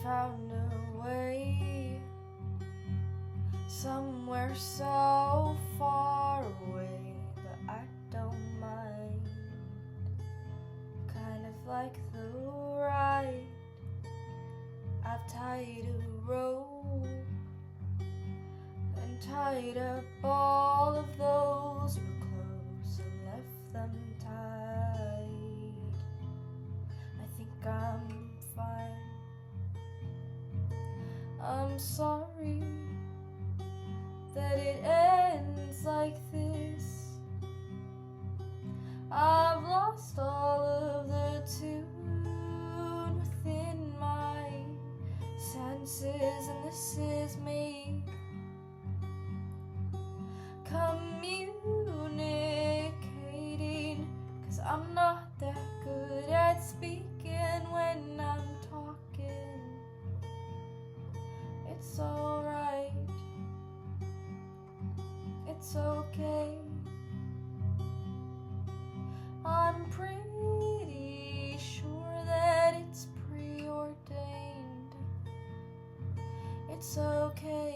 found a way somewhere so far away, but I don't mind. Kind of like the ride. I've tied a rope and tied up all of those who were close and left them tied. I think I'm fine. I'm sorry that it ends like this. I've lost all of the tune within my senses, and this is me communicating, 'cause I'm not that good at speaking when I'm talking. It's alright, it's okay. I'm pretty sure that it's preordained. It's okay.